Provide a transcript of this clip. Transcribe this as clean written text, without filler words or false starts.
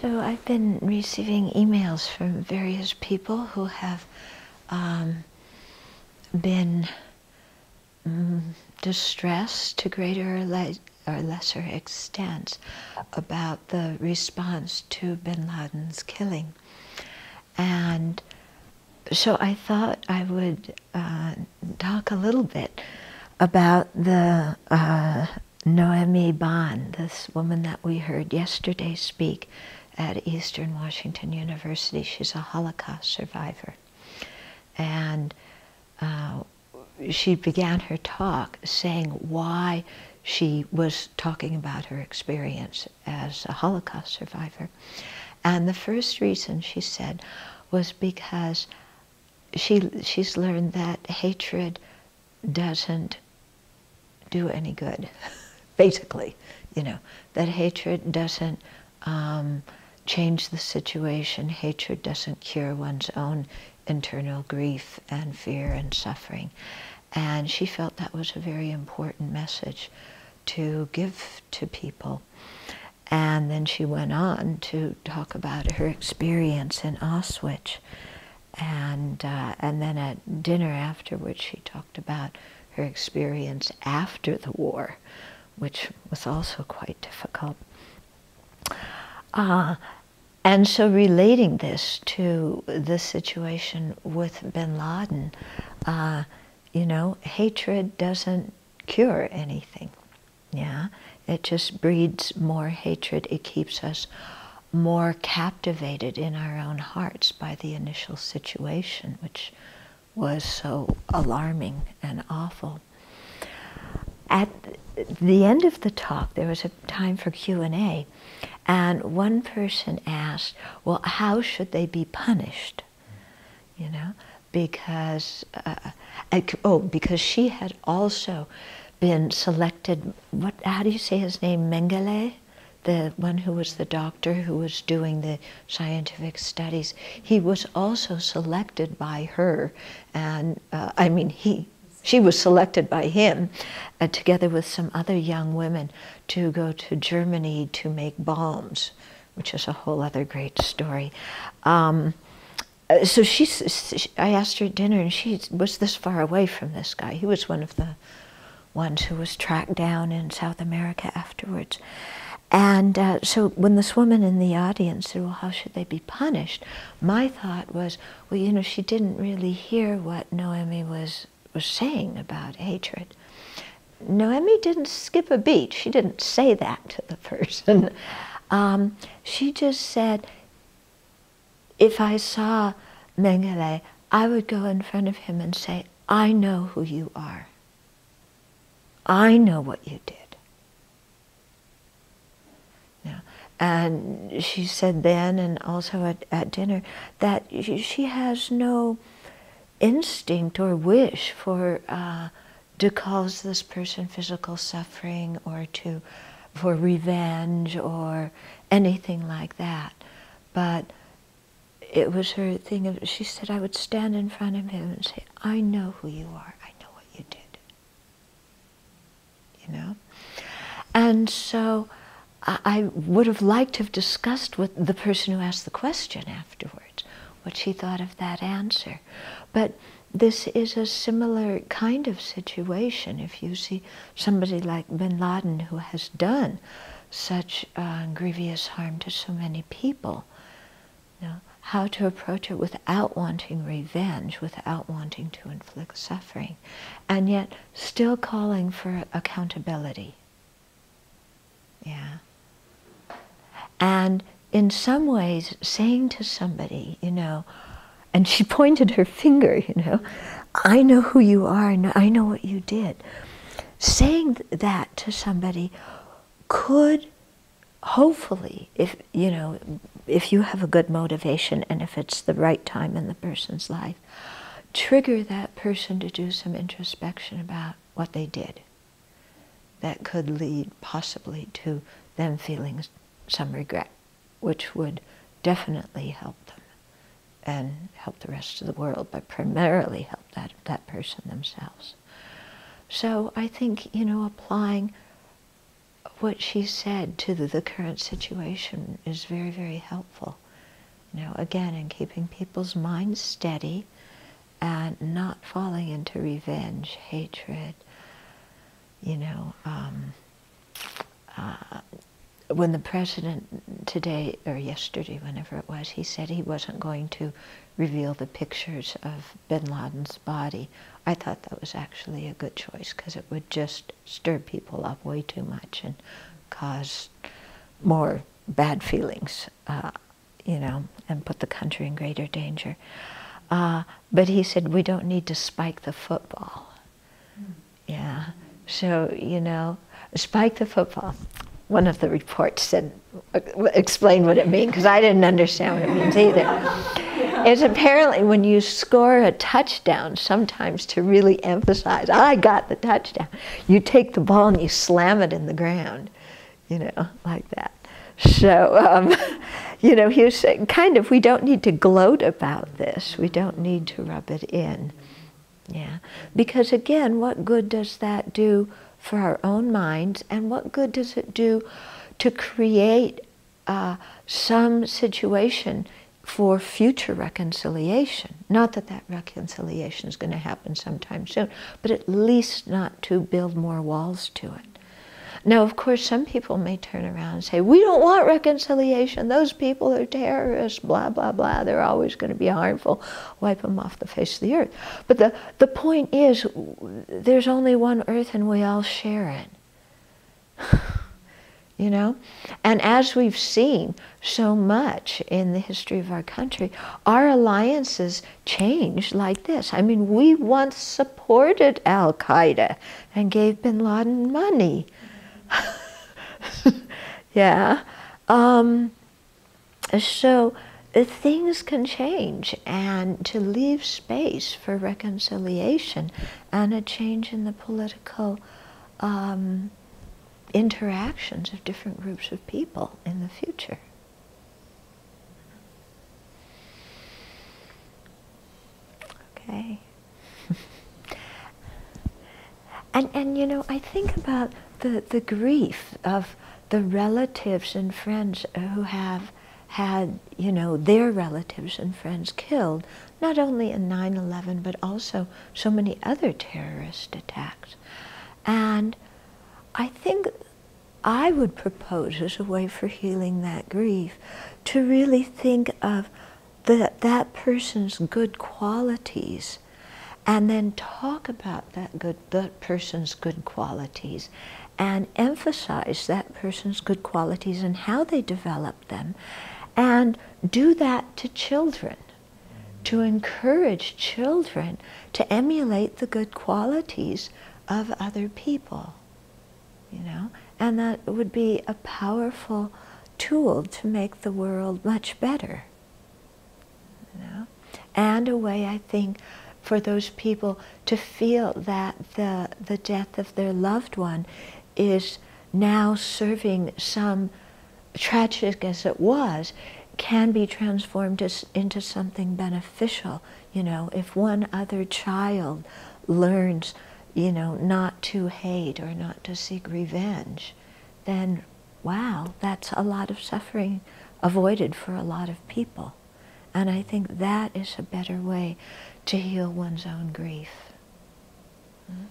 So I've been receiving emails from various people who have been distressed to greater or lesser extents about the response to bin Laden's killing. And so I thought I would talk a little bit about the Noemi Ban, this woman that we heard yesterday speak at Eastern Washington University. She's a Holocaust survivor. And she began her talk saying why she was talking about her experience as a Holocaust survivor. And the first reason, she said, was because she's learned that hatred doesn't do any good. Basically, that hatred doesn't change the situation. Hatred doesn't cure one's own internal grief and fear and suffering. And she felt that was a very important message to give to people. And then she went on to talk about her experience in Auschwitz. And then at dinner afterwards, she talked about her experience after the war, which was also quite difficult. And so relating this to the situation with bin Laden, hatred doesn't cure anything. Yeah, it just breeds more hatred. It keeps us more captivated in our own hearts by the initial situation, which was so alarming and awful. At the end of the talk, there was a time for Q&A, and one person asked, well, how should they be punished? Because she had also been selected, how do you say his name, Mengele? The one who was the doctor who was doing the scientific studies. He was also selected by her, and she was selected by him, together with some other young women, to go to Germany to make bombs, which is a whole other great story. So I asked her at dinner, and she was this far away from this guy. He was one of the ones who was tracked down in South America afterwards. And so when this woman in the audience said, well, how should they be punished? My thought was, well, she didn't really hear what Noemi was saying about hatred. Noemi didn't skip a beat. She didn't say that to the person. She just said, if I saw Mengele, I would go in front of him and say, I know who you are. I know what you did. And she said then, and also at dinner, that she has no instinct or wish to cause this person physical suffering or for revenge or anything like that. But it was her thing of, she said, I would stand in front of him and say, I know who you are, I know what you did. And so I would have liked to have discussed with the person who asked the question afterwards what she thought of that answer. But this is a similar kind of situation. If you see somebody like bin Laden who has done such grievous harm to so many people, how to approach it without wanting revenge, without wanting to inflict suffering, and yet still calling for accountability. Yeah. And in some ways, saying to somebody, and she pointed her finger, I know who you are, and I know what you did. Saying that to somebody could hopefully, if you have a good motivation and if it's the right time in the person's life, trigger that person to do some introspection about what they did. That could lead possibly to them feeling some regret, which would definitely help them and help the rest of the world, but primarily help that person themselves. So I think, applying what she said to the current situation is very, very helpful. You know, again, in keeping people's minds steady and not falling into revenge, hatred. You know, when the president today, or yesterday, whenever it was, he said he wasn't going to reveal the pictures of bin Laden's body, I thought that was actually a good choice, because it would just stir people up way too much and cause more bad feelings, you know, and put the country in greater danger. But he said, we don't need to spike the football. Yeah. So, you know, spike the football. One of the reports said, explain what it means, because I didn't understand what it means either. It's apparently when you score a touchdown, sometimes to really emphasize, I got the touchdown, you take the ball and you slam it in the ground, you know, like that. So, you know, he was saying, kind of, we don't need to gloat about this. We don't need to rub it in. Yeah. Because again, what good does that do for our own minds, and what good does it do to create some situation for future reconciliation? Not that that reconciliation is going to happen sometime soon, but at least not to build more walls to it. Now, of course, some people may turn around and say, we don't want reconciliation, those people are terrorists, blah, blah, blah, they're always going to be harmful, wipe them off the face of the earth. But the point is, there's only one earth and we all share it. You know? And as we've seen so much in the history of our country, our alliances change like this. I mean, we once supported Al-Qaeda and gave bin Laden money. Yeah. So things can change, and to leave space for reconciliation and a change in the political interactions of different groups of people in the future. Okay. And you know, I think about the grief of the relatives and friends who have had, you know, their relatives and friends killed, not only in 9/11, but also so many other terrorist attacks. And I think I would propose, as a way for healing that grief, to really think of that person's good qualities, and then talk about that person's good qualities, and emphasize that person's good qualities and how they develop them, and do that to children, to encourage children to emulate the good qualities of other people, you know, and that would be a powerful tool to make the world much better, you know, and a way, I think, for those people to feel that the death of their loved one is now serving, some tragic as it was, can be transformed into something beneficial. You know, if one other child learns, you know, not to hate or not to seek revenge, then wow, that's a lot of suffering avoided for a lot of people. And I think that is a better way to heal one's own grief. Mm-hmm.